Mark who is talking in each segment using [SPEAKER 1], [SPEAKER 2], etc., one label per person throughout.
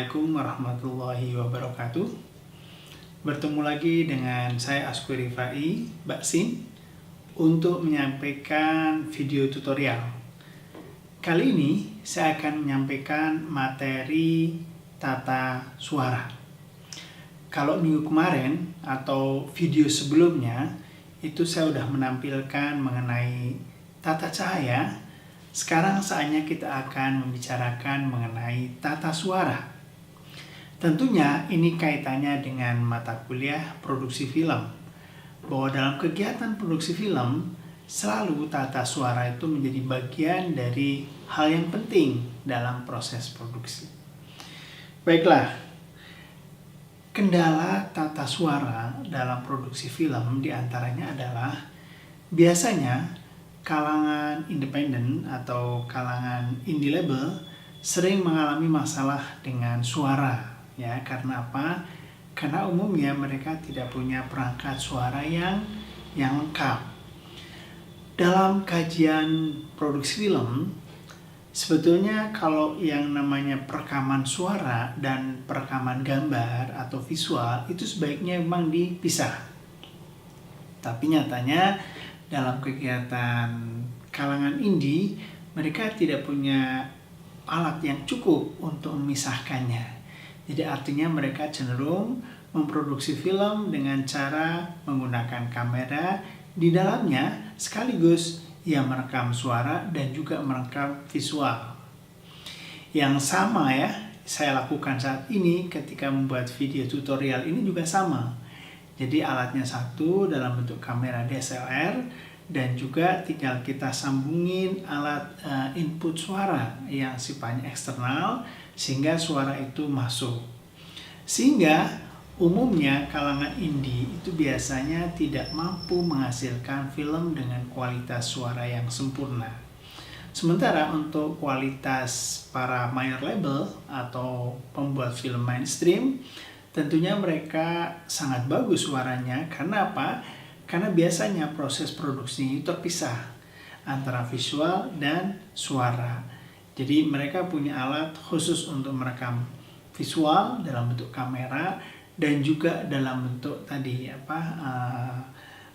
[SPEAKER 1] Assalamualaikum warahmatullahi wabarakatuh. Bertemu lagi dengan saya Askur Rifai, Baksin, untuk menyampaikan video tutorial. Kali ini saya akan menyampaikan materi tata suara. Kalau minggu kemarin atau video sebelumnya itu saya sudah menampilkan mengenai tata cahaya. Sekarang saatnya kita akan membicarakan mengenai tata suara. Tentunya ini kaitannya dengan mata kuliah produksi film. Bahwa dalam kegiatan produksi film, selalu tata suara itu menjadi bagian dari hal yang penting dalam proses produksi. Baiklah, kendala tata suara dalam produksi film diantaranya adalah biasanya kalangan independen atau kalangan indie label sering mengalami masalah dengan suara, ya. Karena apa? Karena umumnya mereka tidak punya perangkat suara yang lengkap. Dalam kajian produksi film, sebetulnya kalau yang namanya perekaman suara dan perekaman gambar atau visual itu sebaiknya memang dipisah. Tapi nyatanya dalam kegiatan kalangan indie, mereka tidak punya alat yang cukup untuk memisahkannya. Jadi artinya mereka cenderung memproduksi film dengan cara menggunakan kamera di dalamnya sekaligus ia merekam suara dan juga merekam visual. Yang sama ya, saya lakukan saat ini ketika membuat video tutorial ini juga sama. Jadi alatnya satu dalam bentuk kamera DSLR dan juga tinggal kita sambungin alat input suara yang sifatnya eksternal sehingga suara itu masuk. Sehingga umumnya kalangan indie itu biasanya tidak mampu menghasilkan film dengan kualitas suara yang sempurna. Sementara untuk kualitas para major label atau pembuat film mainstream, tentunya mereka sangat bagus suaranya. Karena apa? Karena biasanya proses produksi itu terpisah antara visual dan suara. Jadi mereka punya alat khusus untuk merekam visual dalam bentuk kamera dan juga dalam bentuk tadi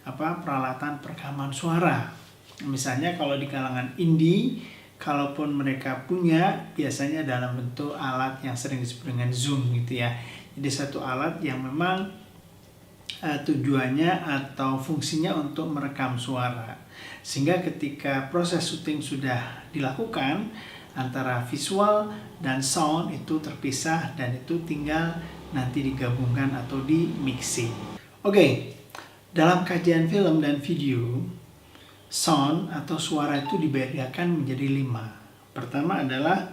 [SPEAKER 1] peralatan perekaman suara. Misalnya kalau di kalangan indie, kalaupun mereka punya biasanya dalam bentuk alat yang sering disebut dengan zoom gitu ya. Jadi satu alat yang memang tujuannya atau fungsinya untuk merekam suara. Sehingga ketika proses syuting sudah dilakukan, antara visual dan sound itu terpisah dan itu tinggal nanti digabungkan atau di mixing. Oke, dalam kajian film dan video, sound atau suara itu dibedakan menjadi 5. Pertama adalah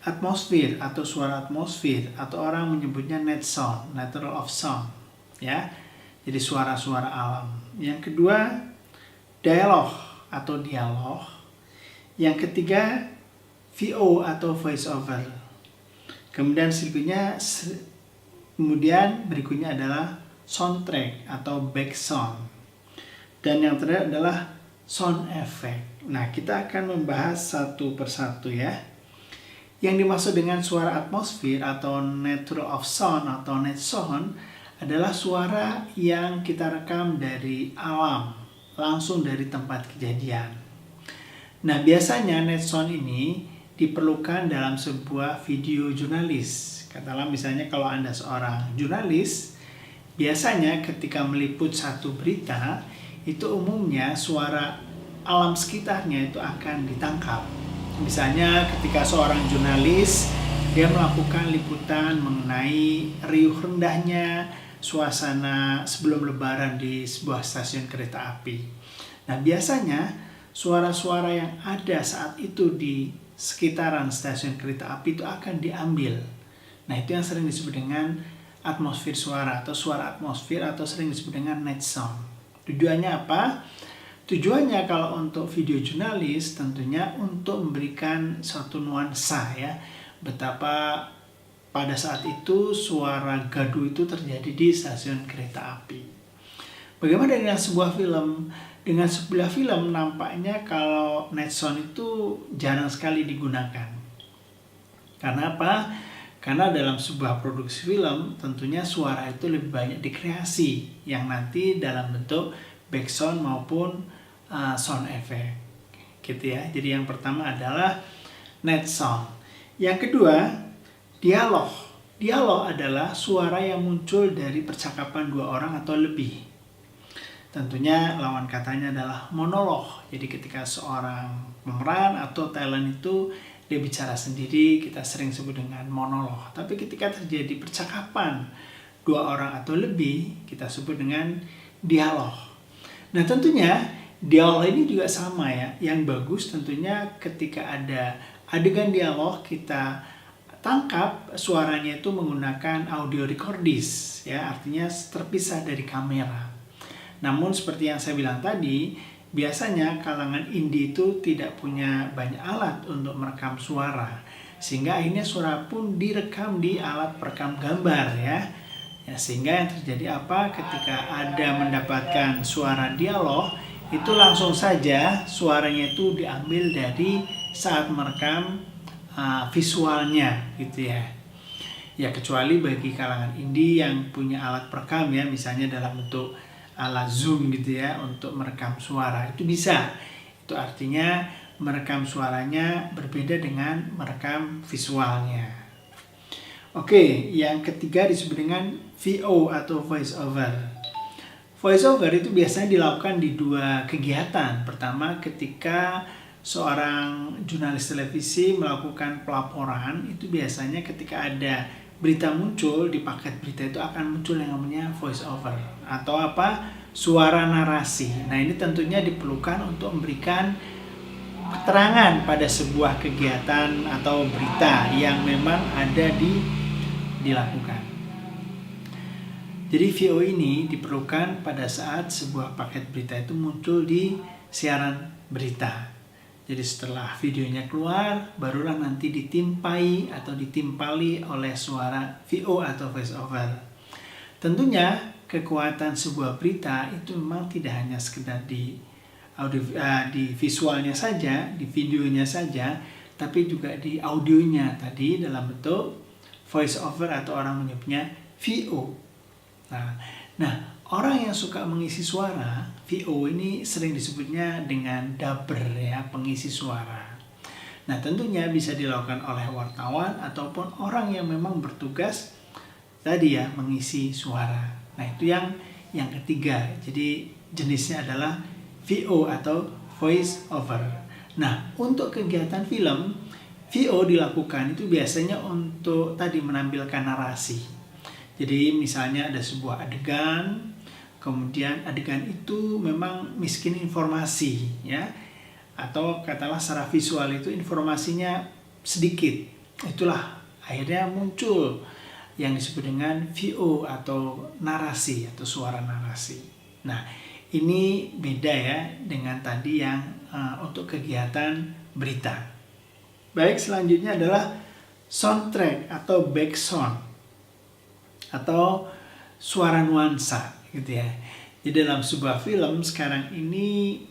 [SPEAKER 1] atmosfer atau suara atmosfer atau orang menyebutnya net sound, natural of sound, ya. Jadi suara-suara alam. Yang kedua, dialog atau dialog. Yang ketiga, VO atau voice over. Kemudian berikutnya adalah soundtrack atau back sound. Dan yang terakhir adalah sound effect. Nah, kita akan membahas satu persatu ya. Yang dimaksud dengan suara atmosfer atau natural of sound atau net sound adalah suara yang kita rekam dari alam, langsung dari tempat kejadian. Nah, biasanya net sound ini diperlukan dalam sebuah video jurnalis. Katakanlah misalnya kalau Anda seorang jurnalis, biasanya ketika meliput satu berita, itu umumnya suara alam sekitarnya itu akan ditangkap. Misalnya ketika seorang jurnalis, dia melakukan liputan mengenai riuh rendahnya suasana sebelum lebaran di sebuah stasiun kereta api. Nah, biasanya suara-suara yang ada saat itu di sekitaran stasiun kereta api itu akan diambil. Nah, itu yang sering disebut dengan atmosfer suara atau suara atmosfer atau sering disebut dengan net sound. Tujuannya apa? Tujuannya kalau untuk video jurnalis tentunya untuk memberikan suatu nuansa ya, betapa pada saat itu suara gaduh itu terjadi di stasiun kereta api. Bagaimana dengan sebuah film? Dengan sebuah film nampaknya kalau net sound itu jarang sekali digunakan. Karena apa? Karena dalam sebuah produksi film tentunya suara itu lebih banyak dikreasi yang nanti dalam bentuk background maupun sound effect gitu ya. Jadi yang pertama adalah net sound. Yang kedua, dialog. Dialog adalah suara yang muncul dari percakapan dua orang atau lebih. Tentunya lawan katanya adalah monolog. Jadi ketika seorang pemeran atau talent itu dia bicara sendiri, kita sering sebut dengan monolog. Tapi ketika terjadi percakapan dua orang atau lebih, kita sebut dengan dialog. Nah tentunya dialog ini juga sama ya. Yang bagus tentunya ketika ada adegan dialog, kita tangkap suaranya itu menggunakan audio recordis ya, artinya terpisah dari kamera. Namun seperti yang saya bilang tadi, biasanya kalangan indie itu tidak punya banyak alat untuk merekam suara, sehingga akhirnya suara pun direkam di alat perekam gambar ya. Sehingga yang terjadi apa? Ketika ada mendapatkan suara dialog, itu langsung saja suaranya itu diambil dari saat merekam visualnya gitu ya. Ya kecuali bagi kalangan indie yang punya alat perekam ya, misalnya dalam bentuk alat zoom gitu ya untuk merekam suara, itu bisa. Itu artinya merekam suaranya berbeda dengan merekam visualnya. Oke, yang ketiga disebut dengan VO atau voice over. Voice over itu biasanya dilakukan di dua kegiatan. Pertama, ketika seorang jurnalis televisi melakukan pelaporan, itu biasanya ketika ada berita muncul, di paket berita itu akan muncul yang namanya voice over atau apa? Suara narasi. Nah, ini tentunya diperlukan untuk memberikan keterangan pada sebuah kegiatan atau berita yang memang ada dilakukan. Jadi VO ini diperlukan pada saat sebuah paket berita itu muncul di siaran berita. Jadi setelah videonya keluar, barulah nanti ditimpali oleh suara VO atau voice over. Tentunya kekuatan sebuah berita itu memang tidak hanya sekedar di visualnya saja, di videonya saja, tapi juga di audionya tadi dalam bentuk voice over atau orang menyebutnya VO. Nah, orang yang suka mengisi suara, VO ini sering disebutnya dengan dubber ya, pengisi suara. Nah, tentunya bisa dilakukan oleh wartawan ataupun orang yang memang bertugas tadi ya, mengisi suara. Nah, itu yang ketiga. Jadi jenisnya adalah VO atau voice over. Nah, untuk kegiatan film, VO dilakukan itu biasanya untuk tadi menampilkan narasi. Jadi misalnya ada sebuah adegan, kemudian adegan itu memang miskin informasi ya, atau katakanlah secara visual itu informasinya sedikit. Itulah akhirnya muncul yang disebut dengan VO atau narasi atau suara narasi. Nah, ini beda ya dengan tadi yang untuk kegiatan berita. Baik, selanjutnya adalah soundtrack atau background atau suara nuansa gitu ya. Jadi dalam sebuah film sekarang ini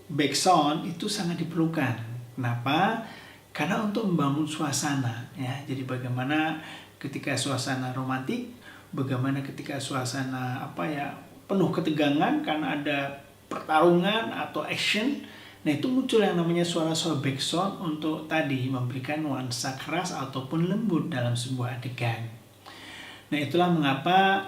[SPEAKER 1] background itu sangat diperlukan. Kenapa? Karena untuk membangun suasana ya. Jadi bagaimana ketika suasana romantik, bagaimana ketika suasana penuh ketegangan karena ada pertarungan atau action. Nah, itu muncul yang namanya suara-suara background untuk tadi memberikan nuansa keras ataupun lembut dalam sebuah adegan. Nah, itulah mengapa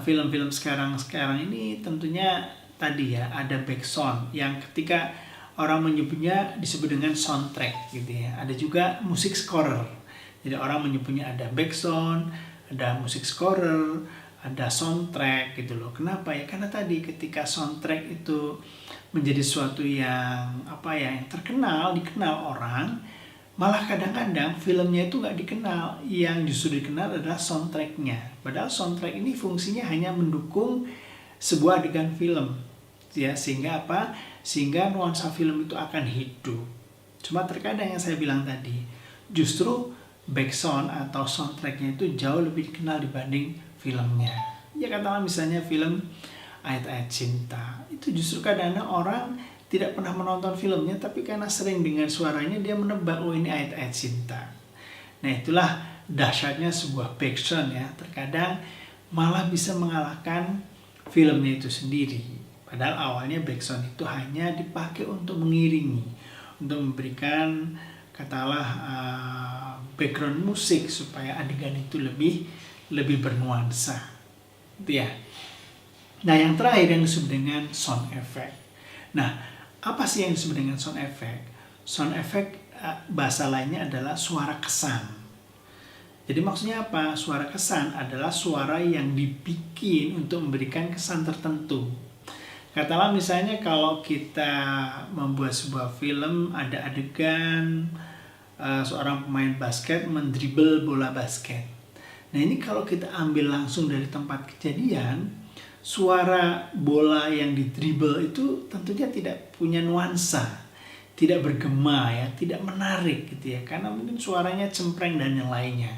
[SPEAKER 1] film-film sekarang ini tentunya tadi ya ada background yang ketika orang menyebutnya disebut dengan soundtrack gitu ya. Ada juga musik scorer. Jadi orang menyebutnya ada background, ada musik scorer, ada soundtrack gitu loh. Kenapa ya? Karena tadi ketika soundtrack itu menjadi sesuatu yang yang dikenal orang, malah kadang-kadang filmnya itu nggak dikenal, yang justru dikenal adalah soundtracknya. Padahal soundtrack ini fungsinya hanya mendukung sebuah adegan film, ya sehingga sehingga nuansa film itu akan hidup. Cuma terkadang yang saya bilang tadi, justru background atau soundtracknya itu jauh lebih dikenal dibanding filmnya. Ya katakanlah misalnya film Ayat-Ayat Cinta, itu justru kadang-kadang orang tidak pernah menonton filmnya, tapi karena sering dengar suaranya dia menebak, oh ini Ayat-Ayat Cinta. Nah, itulah dahsyatnya sebuah background ya, terkadang malah bisa mengalahkan filmnya itu sendiri. Padahal awalnya background itu hanya dipakai untuk mengiringi, untuk memberikan katalah background musik supaya adegan itu lebih bernuansa, gitu ya. Nah, yang terakhir yang disebut dengan sound effect. Nah, apa sih yang disebut dengan sound effect? Sound effect bahasa lainnya adalah suara kesan. Jadi maksudnya apa? Suara kesan adalah suara yang dibikin untuk memberikan kesan tertentu. Katakanlah misalnya kalau kita membuat sebuah film, ada adegan seorang pemain basket mendribble bola basket. Nah, ini kalau kita ambil langsung dari tempat kejadian, suara bola yang didribble itu tentunya tidak punya nuansa, tidak bergema ya, tidak menarik gitu ya, karena mungkin suaranya cempreng dan yang lainnya.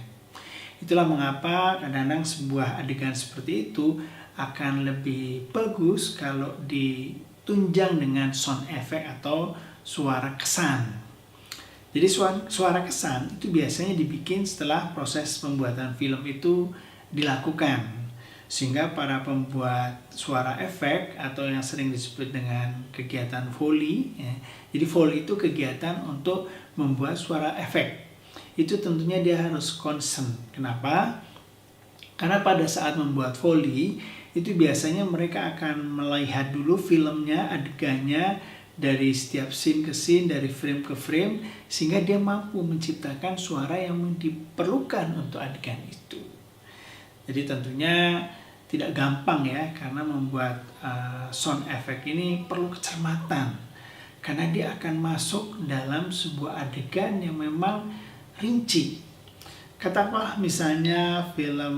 [SPEAKER 1] Itulah mengapa kadang-kadang sebuah adegan seperti itu akan lebih bagus kalau ditunjang dengan sound effect atau suara kesan. Jadi suara kesan itu biasanya dibikin setelah proses pembuatan film itu dilakukan, sehingga para pembuat suara efek atau yang sering disebut dengan kegiatan Foley ya. Jadi Foley itu kegiatan untuk membuat suara efek. Itu tentunya dia harus concern. Kenapa? Karena pada saat membuat Foley itu biasanya mereka akan melihat dulu filmnya, adegannya dari setiap scene ke scene, dari frame ke frame, sehingga dia mampu menciptakan suara yang diperlukan untuk adegan itu. Jadi tentunya tidak gampang ya, karena membuat sound effect ini perlu kecermatan, karena dia akan masuk dalam sebuah adegan yang memang rinci. Katakanlah misalnya film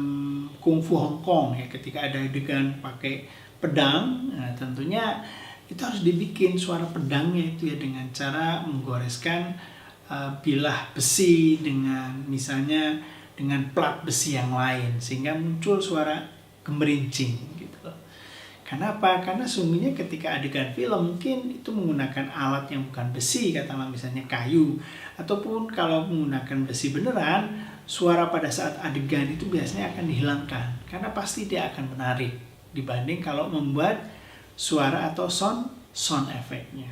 [SPEAKER 1] kungfu Hong Kong ya, ketika ada adegan pakai pedang, nah tentunya itu harus dibikin suara pedangnya itu ya dengan cara menggoreskan bilah besi dengan misalnya dengan plat besi yang lain, sehingga muncul suara gemerincing gitu loh. Kenapa? Karena sungguhnya ketika adegan film mungkin itu menggunakan alat yang bukan besi, katakanlah misalnya kayu, ataupun kalau menggunakan besi beneran, suara pada saat adegan itu biasanya akan dihilangkan, karena pasti dia akan menarik dibanding kalau membuat suara atau sound efeknya.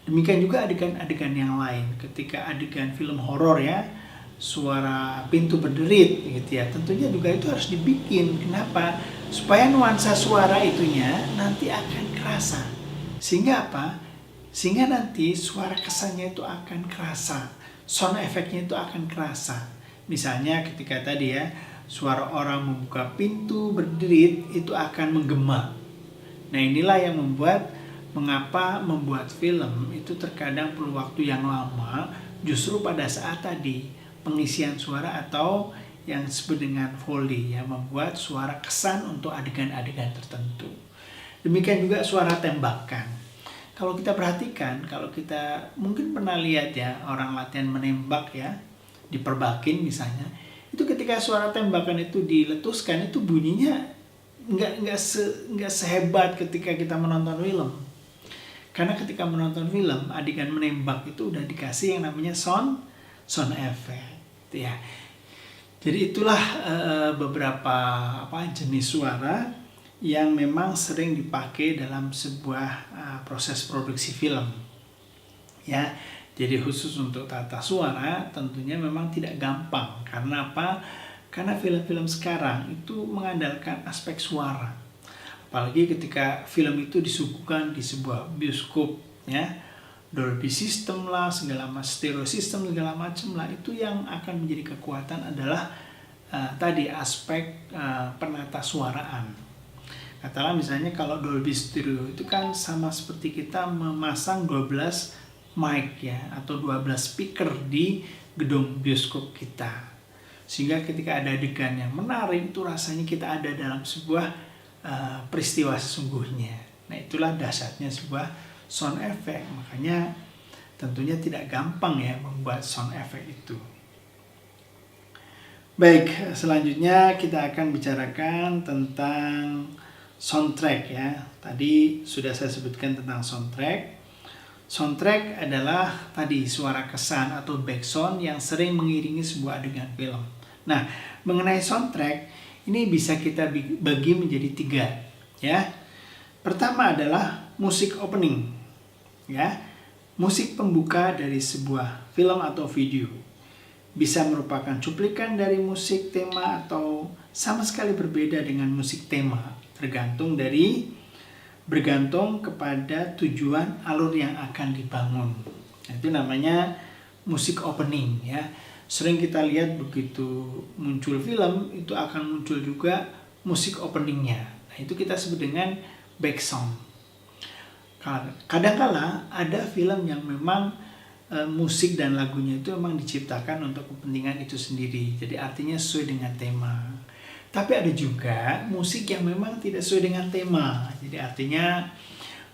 [SPEAKER 1] Demikian juga adegan-adegan yang lain, ketika adegan film horor ya, suara pintu berderit gitu ya, tentunya juga itu harus dibikin. Kenapa? Supaya nuansa suara itunya nanti akan kerasa. Sehingga apa? Sehingga nanti suara kesannya itu akan kerasa, sound efeknya itu akan kerasa. Misalnya ketika tadi ya, suara orang membuka pintu berderit itu akan menggema. Nah, inilah yang mengapa membuat film itu terkadang perlu waktu yang lama, justru pada saat tadi pengisian suara atau yang disebut dengan Foley yang membuat suara kesan untuk adegan-adegan tertentu. Demikian juga suara tembakan. Kalau kita perhatikan, kalau kita mungkin pernah lihat ya orang latihan menembak ya di perbakin misalnya, itu ketika suara tembakan itu diletuskan itu bunyinya nggak sehebat ketika kita menonton film. Karena ketika menonton film adegan menembak itu udah dikasih yang namanya sound effect ya. Jadi itulah beberapa jenis suara yang memang sering dipakai dalam sebuah proses produksi film ya. Jadi khusus untuk tata suara tentunya memang tidak gampang. Karena apa? Karena film-film sekarang itu mengandalkan aspek suara, apalagi ketika film itu disuguhkan di sebuah bioskop ya, Dolby System lah, segala macam, stereo system segala macam lah. Itu yang akan menjadi kekuatan adalah tadi aspek penata suaraan. Katakanlah misalnya kalau Dolby Stereo itu kan sama seperti kita memasang 12 mic ya, atau 12 speaker di gedung bioskop kita. Sehingga ketika ada adegan yang menarik itu rasanya kita ada dalam sebuah peristiwa sesungguhnya. Nah, itulah dahsyatnya sebuah sound effect. Makanya tentunya tidak gampang ya membuat sound effect itu. Baik, selanjutnya kita akan bicarakan tentang soundtrack ya. Tadi sudah saya sebutkan tentang soundtrack. Soundtrack adalah tadi suara kesan atau background yang sering mengiringi sebuah adegan film. Nah, mengenai soundtrack ini bisa kita bagi menjadi 3 ya. Pertama adalah musik opening ya. Musik pembuka dari sebuah film atau video. Bisa merupakan cuplikan dari musik tema atau sama sekali berbeda dengan musik tema, bergantung kepada tujuan alur yang akan dibangun. Itu namanya musik opening ya. Sering kita lihat begitu muncul film itu akan muncul juga musik openingnya. Nah, itu kita sebut dengan back song. Kadang-kala ada film yang memang musik dan lagunya itu memang diciptakan untuk kepentingan itu sendiri. Jadi artinya sesuai dengan tema. Tapi ada juga musik yang memang tidak sesuai dengan tema. Jadi artinya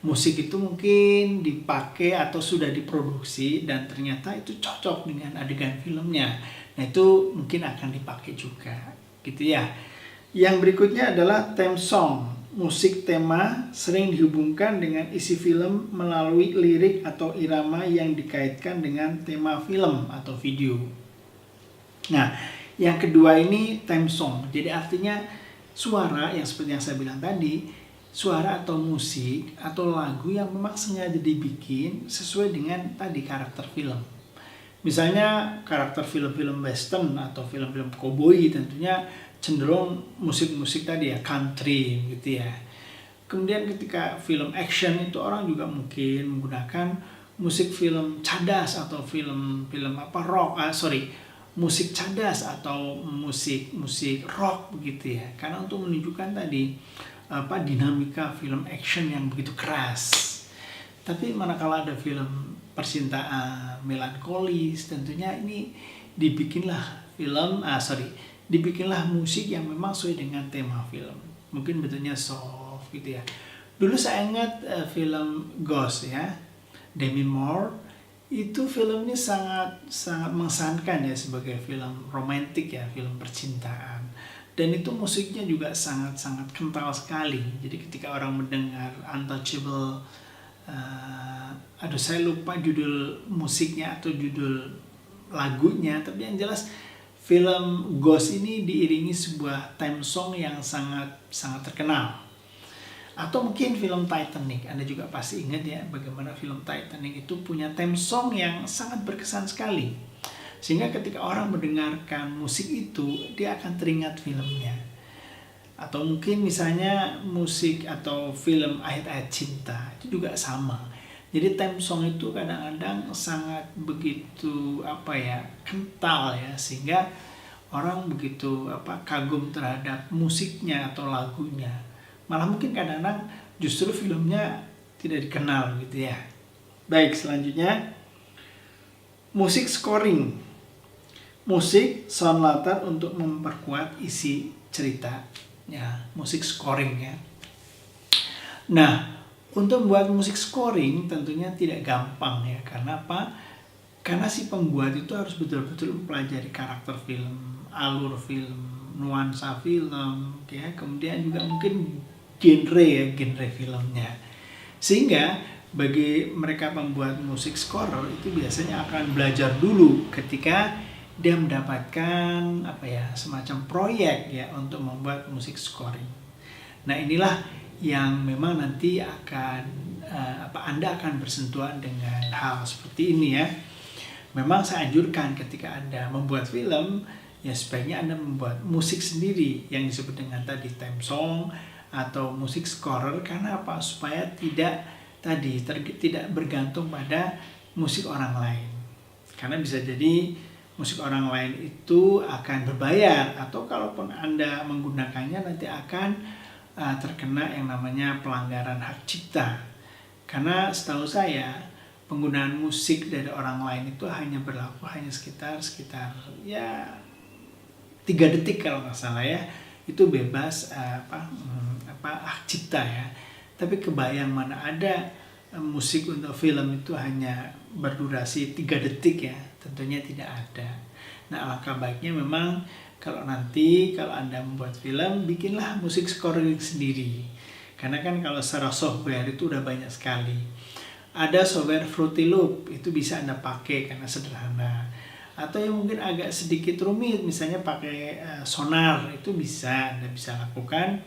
[SPEAKER 1] musik itu mungkin dipakai atau sudah diproduksi dan ternyata itu cocok dengan adegan filmnya. Nah, itu mungkin akan dipakai juga, gitu ya. Yang berikutnya adalah theme song. Musik tema sering dihubungkan dengan isi film melalui lirik atau irama yang dikaitkan dengan tema film atau video. Nah, yang kedua ini theme song. Jadi artinya suara yang seperti yang saya bilang tadi, suara atau musik atau lagu yang memang sengaja dibikin sesuai dengan tadi karakter film. Misalnya karakter film-film western atau film-film cowboy tentunya cenderung musik-musik tadi ya, country gitu ya. Kemudian ketika film action itu orang juga mungkin menggunakan musik film cadas atau musik cadas atau musik rock begitu ya. Karena untuk menunjukkan tadi dinamika film action yang begitu keras. Tapi manakala ada film percintaan melankolis, tentunya ini dibikinlah musik yang memang sesuai dengan tema film. Mungkin bentuknya soft gitu ya. Dulu saya ingat film Ghost ya, Demi Moore, itu film ini sangat mengesankan ya sebagai film romantik ya, film percintaan. Dan itu musiknya juga sangat kental sekali. Jadi ketika orang mendengar Untouchable, saya lupa judul musiknya atau judul lagunya, tapi yang jelas film Ghost ini diiringi sebuah theme song yang sangat terkenal. Atau mungkin film Titanic, Anda juga pasti ingat ya bagaimana film Titanic itu punya theme song yang sangat berkesan sekali. Sehingga ketika orang mendengarkan musik itu, dia akan teringat filmnya. Atau mungkin misalnya musik atau film Ayat-Ayat Cinta, itu juga sama. Jadi theme song itu kadang-kadang sangat begitu kental ya, sehingga orang begitu kagum terhadap musiknya atau lagunya. Malah mungkin kadang-kadang justru filmnya tidak dikenal gitu ya. Baik, selanjutnya musik scoring. Musik sound latar untuk memperkuat isi cerita. Ya, musik scoring ya. Nah, untuk membuat musik scoring tentunya tidak gampang ya. Karena apa? Karena si pembuat itu harus betul-betul mempelajari karakter film, alur film, nuansa film, ya. Kemudian juga mungkin genre filmnya. Sehingga bagi mereka pembuat musik scorer itu biasanya akan belajar dulu ketika dia mendapatkan semacam proyek ya untuk membuat musik scoring. Nah, inilah yang memang nanti akan Anda akan bersentuhan dengan hal seperti ini ya. Memang saya anjurkan ketika Anda membuat film ya sebaiknya Anda membuat musik sendiri yang disebut dengan tadi theme song atau musik scorer. Karena apa? Supaya tidak bergantung pada musik orang lain. Karena bisa jadi musik orang lain itu akan berbayar, atau kalaupun Anda menggunakannya nanti akan terkena yang namanya pelanggaran hak cipta. Karena setahu saya penggunaan musik dari orang lain itu hanya berlaku sekitar 3 detik kalau nggak salah ya, itu bebas hak cipta ya. Tapi kebayang mana ada musik untuk film itu hanya berdurasi 3 detik ya, tentunya tidak ada. Nah, alangkah baiknya memang kalau Anda membuat film, bikinlah musik scoring sendiri. Karena kan kalau secara software itu udah banyak sekali. Ada software Fruity Loop, itu bisa Anda pakai karena sederhana. Atau yang mungkin agak sedikit rumit, misalnya pakai sonar, itu bisa Anda bisa lakukan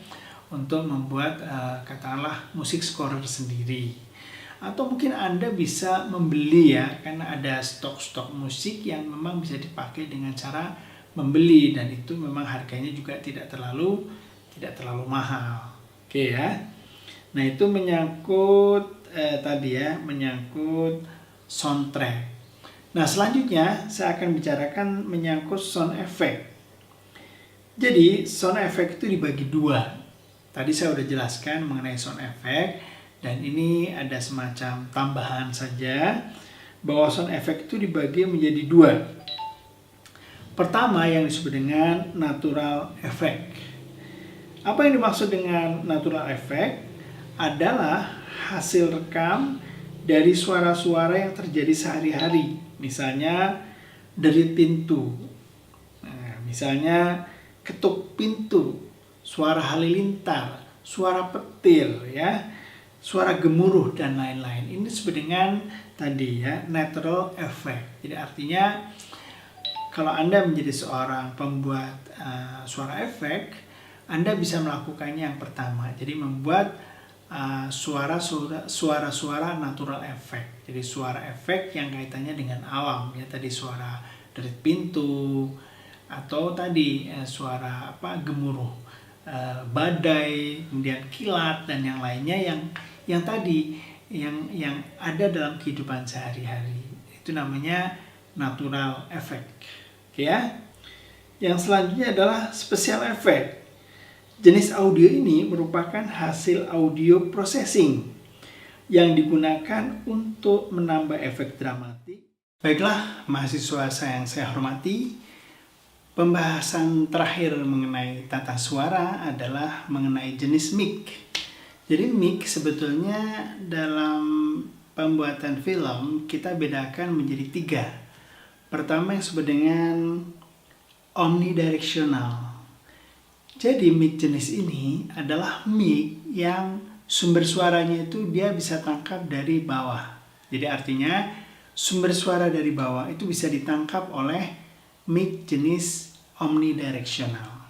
[SPEAKER 1] untuk membuat katakanlah musik scorer sendiri. Atau mungkin Anda bisa membeli ya, karena ada stok-stok musik yang memang bisa dipakai dengan cara membeli, dan itu memang harganya juga tidak terlalu mahal. Oke ya. Nah, itu menyangkut tadi ya, menyangkut soundtrack. Nah, selanjutnya saya akan bicarakan menyangkut sound effect. Jadi, sound effect itu dibagi dua. Tadi saya sudah jelaskan mengenai sound effect, dan ini ada semacam tambahan saja bahwa sound effect itu dibagi menjadi dua. Pertama yang disebut dengan natural effect. Apa yang dimaksud dengan natural effect? Adalah hasil rekam dari suara-suara yang terjadi sehari-hari. Misalnya derit pintu, misalnya ketuk pintu, suara halilintar, suara petir, ya, suara gemuruh dan lain-lain. Ini disebut dengan tadi ya, natural effect. Jadi artinya kalau Anda menjadi seorang pembuat suara efek, Anda bisa melakukannya yang pertama. Jadi membuat suara-suara natural effect. Jadi suara efek yang kaitannya dengan alam ya, tadi suara derit pintu, atau tadi suara gemuruh badai, kemudian kilat dan yang lainnya yang tadi yang ada dalam kehidupan sehari-hari. Itu namanya natural effect. Oke ya. Yang selanjutnya adalah special effect. Jenis audio ini merupakan hasil audio processing yang digunakan untuk menambah efek dramatik. Baiklah, mahasiswa yang saya hormati, pembahasan terakhir mengenai tata suara adalah mengenai jenis mic. Jadi mic sebetulnya dalam pembuatan film kita bedakan menjadi 3. Pertama yang disebut dengan omnidirectional. Jadi mic jenis ini adalah mic yang sumber suaranya itu dia bisa tangkap dari bawah. Jadi artinya sumber suara dari bawah itu bisa ditangkap oleh mic jenis omnidirectional.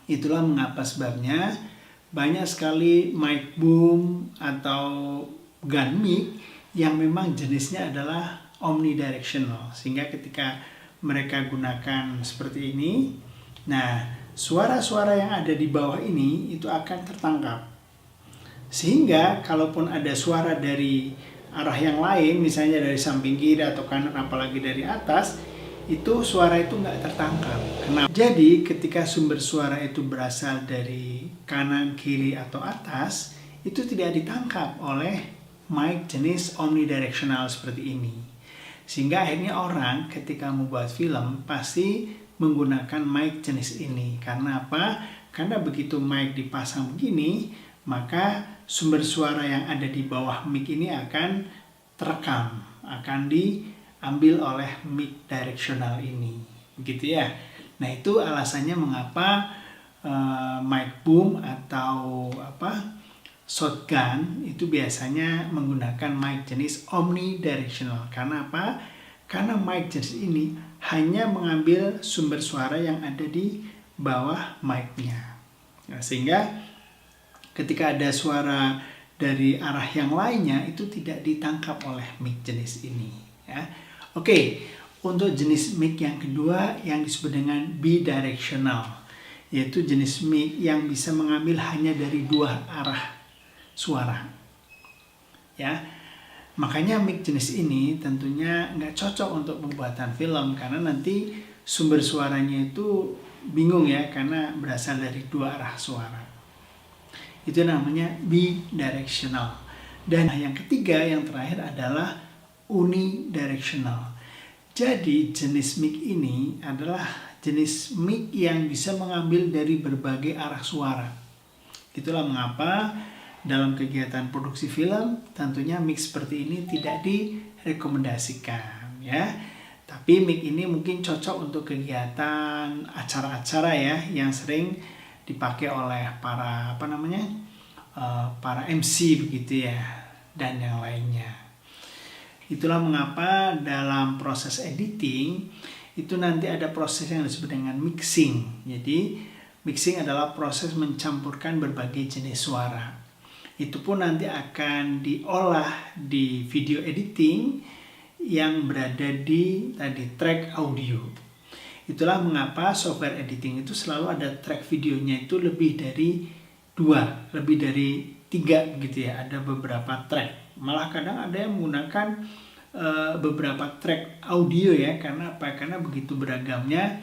[SPEAKER 1] Itulah mengapa sebabnya banyak sekali mic boom atau gun mic yang memang jenisnya adalah omnidirectional. Sehingga ketika mereka gunakan seperti ini, nah suara-suara yang ada di bawah ini itu akan tertangkap. Sehingga kalaupun ada suara dari arah yang lain, misalnya dari samping kiri atau kanan, apalagi dari atas, itu suara itu nggak tertangkap. Kenapa? Jadi ketika sumber suara itu berasal dari kanan, kiri, atau atas, itu tidak ditangkap oleh mic jenis omnidirectional seperti ini. Sehingga akhirnya orang ketika membuat film pasti menggunakan mic jenis ini. Karena apa? Karena begitu mic dipasang begini, maka sumber suara yang ada di bawah mic ini akan terekam, akan diambil oleh mic directional ini. Begitu ya. Nah, itu alasannya mengapa mic boom atau shotgun itu biasanya menggunakan mic jenis omnidirectional. Karena apa? Karena mic jenis ini hanya mengambil sumber suara yang ada di bawah mic-nya. Nah, sehingga ketika ada suara dari arah yang lainnya itu tidak ditangkap oleh mic jenis ini. Ya. Oke, untuk jenis mic yang kedua yang disebut dengan bidirectional, yaitu jenis mic yang bisa mengambil hanya dari 2 arah suara. Ya. Makanya mic jenis ini tentunya nggak cocok untuk pembuatan film karena nanti sumber suaranya itu bingung ya, karena berasal dari 2 arah suara. Itu namanya bidirectional. Dan yang ketiga, yang terakhir adalah unidirectional. Jadi jenis mic ini adalah jenis mic yang bisa mengambil dari berbagai arah suara. Itulah mengapa dalam kegiatan produksi film tentunya mic seperti ini tidak direkomendasikan ya. Tapi mic ini mungkin cocok untuk kegiatan acara-acara ya yang sering dipakai oleh para para MC begitu ya dan yang lainnya. Itulah mengapa dalam proses editing itu nanti ada proses yang disebut dengan mixing. Jadi mixing adalah proses mencampurkan berbagai jenis suara. Itu pun nanti akan diolah di video editing yang berada di track audio. Itulah mengapa software editing itu selalu ada track videonya itu lebih dari 2, lebih dari 3 gitu ya. Ada beberapa track. Malah kadang ada yang menggunakan beberapa track audio ya. Karena apa? Karena begitu beragamnya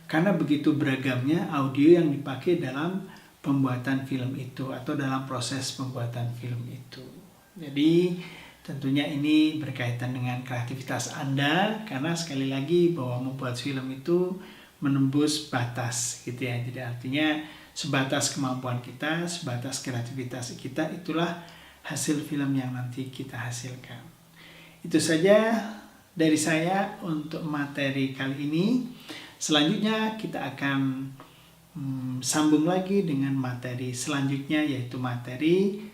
[SPEAKER 1] karena begitu beragamnya audio yang dipakai dalam pembuatan film itu atau dalam proses pembuatan film itu. Jadi tentunya ini berkaitan dengan kreativitas Anda, karena sekali lagi bahwa membuat film itu menembus batas gitu ya. Jadi artinya sebatas kemampuan kita, sebatas kreativitas kita, itulah hasil film yang nanti kita hasilkan. Itu saja dari saya untuk materi kali ini. Selanjutnya kita akan sambung lagi dengan materi selanjutnya, yaitu materi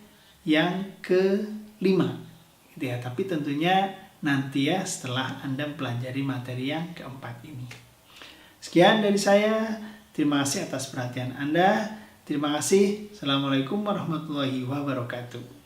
[SPEAKER 1] yang ke-5 gitu ya. Tapi tentunya nanti ya setelah Anda pelajari materi yang keempat ini. Sekian dari saya. Terima kasih atas perhatian Anda. Terima kasih. Assalamualaikum warahmatullahi wabarakatuh.